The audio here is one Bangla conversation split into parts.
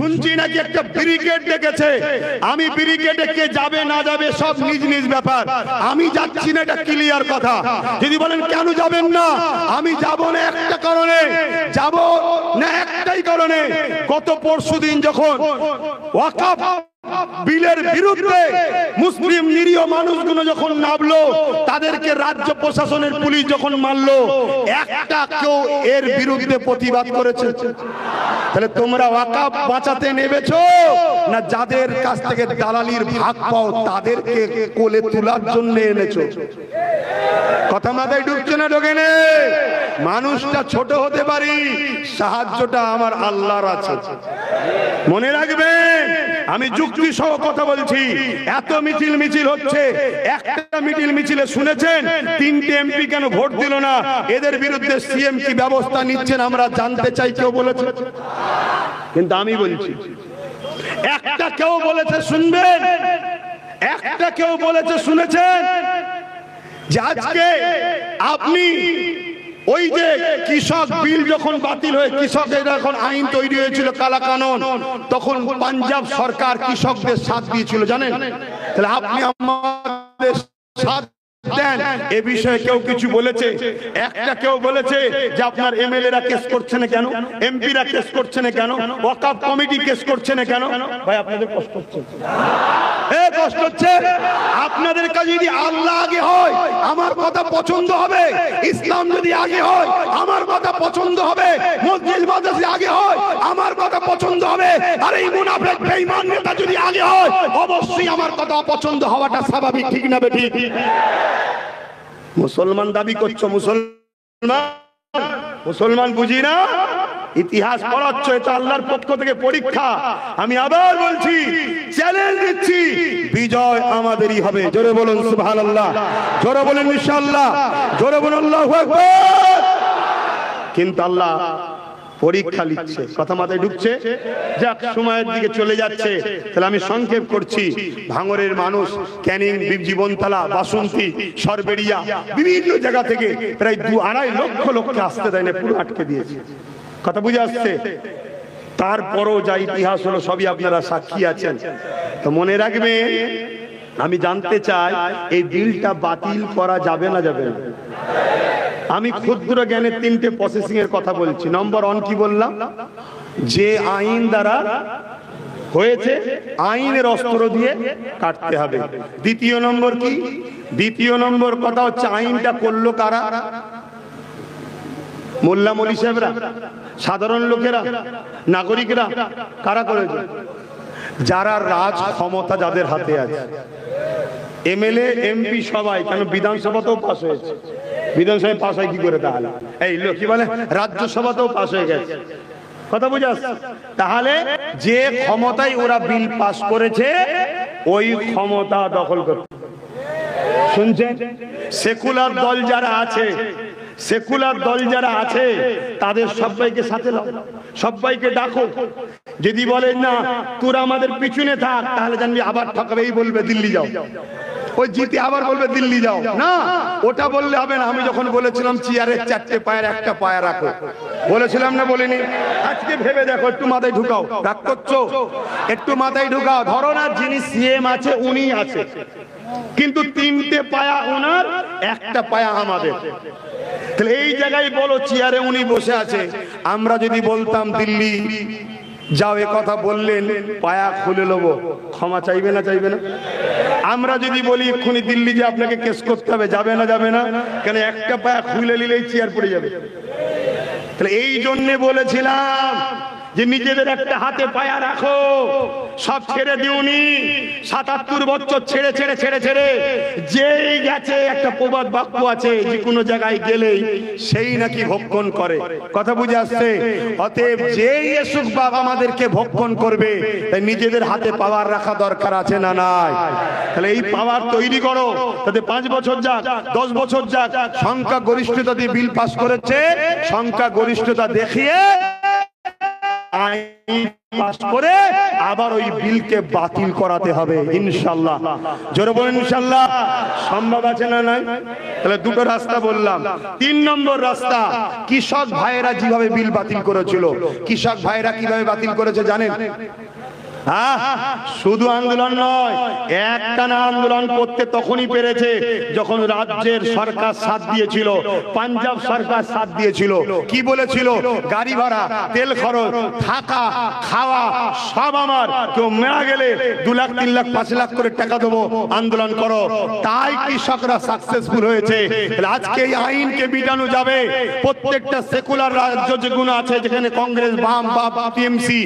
শুনছি নাকি একটা ব্রিগেড ডেকেছে। আমি ব্রিগেডে কে যাবে না যাবে সব নিজ নিজ ব্যাপার, আমি যাচ্ছি না, এটা ক্লিয়ার কথা। যদি বলেন কেন যাবেন না, আমি যাব না একটা কারণে, যাব না একটাই কারণে। গত পরশুদিন যখন ওয়াকফ বিলের বিরুদ্ধে মুসলিম নিরীহ মানুষগুলো যখন নামলো, তাদেরকে রাজ্য প্রশাসনের পুলিশ যখন মারলো, একটা কেউ এর বিরুদ্ধে প্রতিবাদ করেছে? তাহলে তোমরা ওয়াকফ বাঁচাতে নেমেছো না যাদের কাছ থেকে দালালির ভাগ পাও তাদেরকে কোলে তোলার জন্য এনেছো? কথা মাথায় ঢুকছে না ঢোকে না? মানুষটা ছোট হতে পারি, সাহায্যটা আমার আল্লাহর আছে, মনে রাখবেন। আমি যুক্তি সহ কথা বলছি। এত মিছিল হচ্ছে, একটা মিছিলে শুনেছেন 3টে এমপি কেন ভোট দিল না? এদের বিরুদ্ধে সিএম কি ব্যবস্থা নিচ্ছেন আমরা জানতে চাই। কেউ বলেছে? কিন্তু আমি বলছি, একটা কেউ বলেছে শুনবেন, একটা কেউ বলেছে শুনেছেন যে আজকে আপনি ওই যে কৃষক বিল যখন বাতিল হয়ে কৃষকের যখন আইন তৈরি হয়েছিল কালা কানুন, তখন পাঞ্জাব সরকার কৃষকদের সাথ দিয়েছিল, জানেন? তাহলে আপনি আমাদের সাথ দেন, এ বিষয়ে কেউ কিছু বলেছে? একটা কেউ বলেছে যে আপনার এমএলএরা কেস করছে না কেন, এমপিরা কেস করছে না কেন, ওয়াকফ কমিটি কেস করছে না কেন? ভাই আপনাদের কষ্ট হচ্ছে, কষ্ট হচ্ছে। আপনাদের কাছে যদি আল্লাহ আগে হয় আমার কথা পছন্দ হবে, ইসলাম যদি আগে হয় আমার কথা পছন্দ হবে, মসজিদ মাদ্রাসা আগে হয় আমার কথা পছন্দ হবে, আর এই মুনাফিক বেঈমান নেতা যদি আগে হয় অবশ্যই আমার কথা অপছন্দ হওয়াটা স্বাভাবিক, ঠিক না বেঠিক? মুসলমান দাবি করছো, মুসলমান বুঝি না, ইতিহাস পড়াচ্ছ, এটা আল্লাহর পক্ষ থেকে পরীক্ষা। আমি আবার বলছি, চ্যালেঞ্জ দিচ্ছি, বিজয় আমাদেরই হবে। জোরে বলুন সুবহানাল্লাহ, জোরে বলুন ইনশাআল্লাহ, জোরে বলুন আল্লাহু আকবার। কিন্তু আল্লাহ পরীক্ষা নিচ্ছে, কথা মাথায় ঢুকছে? যাক, সময়ের দিকে চলে যাচ্ছে, তাহলে আমি সংক্ষেপ করছি। ভাঙড়ের মানুষ ক্যানিং, জীবনতলা, বাসন্তী, সরবেড়িয়া বিভিন্ন জায়গা থেকে প্রায় 2-2.5 লক্ষ লোককে আসতে দেয় না, পুরো আটকে দিয়েছে। কথা বুঝে আসছে? তারপরও যা ইতিহাস হলো সবই আপনারা সাক্ষী আছেন। তো মনে রাখবে, আমি জানতে চাই এই বিলটা বাতিল করা যাবে না যাবে না? আমি ক্ষুদ্র জ্ঞানের 3টে প্রসেসিং এর কথা বলছি। নম্বর 1 কি বললাম? যে আইন দ্বারা হয়েছে আইনের অস্ত্র দিয়ে কাটতে হবে। দ্বিতীয় নম্বর কি? দ্বিতীয় নম্বর কথা হচ্ছে আইনটা করলো কারা? মোল্লা মৌলী সাহেবরা, সাধারণ লোকেরা, নাগরিকরা? কারা করেছে? যারা রাজ ক্ষমতা যাদের হাতে আছে, এমএলএ এমপি সবাই। কেন বিধানসভাতেও পাস হয়েছে, বিধানসভায় পাস হয় কি করে? তাহলে এই লোক কি বলে রাজ্যসভাতেও পাস হয়ে গেছে। কথা বুঝে আসছে? তাহলে যে ক্ষমতায় ওরা বিল পাস করেছে ওই ক্ষমতা দখল করতে। শুনছেন? সেকুলার দল যারা আছে, সেকুলার দল যারা আছে তাদের সবাইকে সাথে নাও, সবাইকে ডাকো। যদি বলেন না তোরা আমাদের পিছনে থাক, তাহলে জানবি আবার ঠকাবে, এই বলবে দিল্লি যাও, ওই জিতে আবার বলবে দিল্লি যাও। না, ওটা বললে হবে না। আমি যখন বলেছিলাম চেয়ারের 4টে পায়ের একটা পায়া রাখো, বলেছিলাম না বলিনি? আজকে ভেবে দেখো, একটু মাথায় ঢুকাও। রাগ করছো? একটু মাথায় ঢুকাও। ধরো না যিনি সিএম আছে উনি আছে, কিন্তু 3টে পায়া ওনার, একটা পায়া আমাদের। তাহলে এই জায়গায় বলো চেয়ারে উনি বসে আছে, আমরা যদি বলতাম দিল্লি যাও, এ কথা বললেন, পায়া খুলে নেবো, ক্ষমা চাইবে না চাইবে না? আমরা যদি বলি এক্ষুনি দিল্লি যে আপনাকে কেস করতে হবে, যাবে না যাবে না? কেন একটা পায়া খুলে নিলেই চেয়ার পড়ে যাবে। তাহলে এই জন্য বলেছিলাম যে নিজেদের একটা হাতে পায়া রাখো, সব ছেড়ে দিওনি। ৭৭ বছর ছেড়ে ছেড়ে ছেড়ে ছেড়ে যেই গেছে, একটা প্রবাদ বাক্য আছে, যে কোনো জায়গায় গেলেই সেই নাকি ভক্ষণ করে। কথা বুঝে আসছে? অতএব যেই এসুক বাবা আমাদেরকে ভক্ষণ করবে, তাই নিজেদের হাতে পাওয়ার রাখা দরকার আছে না নাই? তাহলে এই পাওয়ার তৈরি করো, তাতে 5 বছর যাক, 10 বছর যাক, সংখ্যা গরিষ্ঠতা দিয়ে বিল পাস করেছে, সংখ্যা গরিষ্ঠতা দেখিয়ে আইন পাস করে আবার ওই বিলকে বাতিল করাতে হবে ইনশাআল্লাহ। জোরে বলেন ইনশাআল্লাহ। সম্ভব আছে না নাই? তাহলে দুটো রাস্তা বললাম। 3 নম্বর রাস্তা, কৃষক ভাইয়েরা যেভাবে বিল বাতিল করেছিল, কৃষক ভাইয়েরা কিভাবে বাতিল করেছে জানেন? শুধু আন্দোলন নয়, একটানা আন্দোলন করতে তখনই পেরেছে যখন রাজ্যের সরকার সাথ দিয়েছিল, পাঞ্জাব সরকার সাথ দিয়েছিল। কি বলেছিল? গাড়ি ভাড়া, তেল খরচ, থাকা খাওয়া সব আমার, কেউ মারা গেলে 2 লাখ 3 লাখ 5 লাখ করে টাকা দেবো, আন্দোলন করো। তাই কৃষকরা সাকসেসফুল হয়েছে। আজকে এই আইনকে বিটানো যাবে। প্রত্যেকটা সেকুলার রাজ্য যেগুলো আছে, যেখানে কংগ্রেস, বাম বা টিএমসি,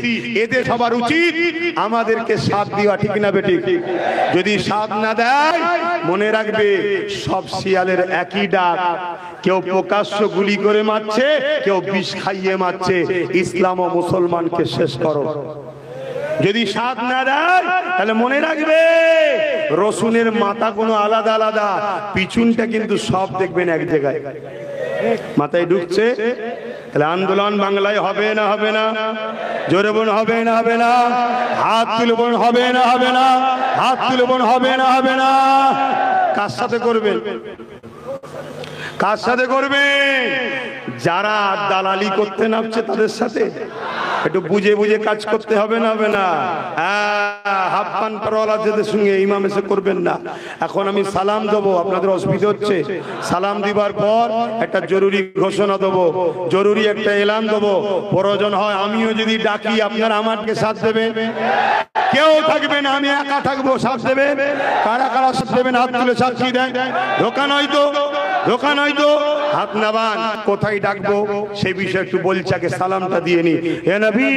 এদের সবার উচিত আমাদেরকে সাথ দেওয়া, ঠিক না বেঠিক? যদি সাথ না দেয়, মনে রাখবে সব শিয়ালের একই ডাক। কেউ প্রকাশ্য গুলি করে মারছে, কেউ বিষ খাইয়ে মারছে। ইসলাম ও মুসলমানকে শেষ করো। যদি সাথ না দেয়, তাহলে মনে রাখবে রসুনের মাথা কোনো আলাদা আলাদা, পিছনটা কিন্তু সব দেখবেন এক জায়গায়। মাথায় ঢুকছে? তাহলে আন্দোলন বাংলায় হবে না হবে না? জোরে বলুন হবে না হবে না? হাত তুলে বলুন হবে না হবে না? হাত তুলে বলুন হবে না হবে না? কার সাথে করবেন? কার সাথে করবেন? যারা দালালি করতে নামছে তাদের সাথে। একটু বুঝে বুঝে কাজ করতে হবে না হবে না? হাফ প্যান্ট পরওয়ালাদের সঙ্গে ইমাম এসে করবেন না। এখন আমি সালাম দেবো, আপনাদের অসুবিধা হচ্ছে। সালাম দিবার পর একটা জরুরি ঘোষণা দেবো, জরুরি একটা এলান দেবো। প্রয়োজন হয় আমিও যদি ডাকি, আপনারা আমাকে সাথ দেবেন। কেউ থাকবে না, আমি একা থাকবো, সাথ দেবেন। কারা কারা সাথ দেবেন হাত তুলে সাক্ষী দেন। ধোকা নয় তো? ধোকা নয় তো? হাত নাবান। কোথায় ডাকবো সেই বিষয়ে একটু বলছি, আগে সালামটা দিয়ে নি। হে নবী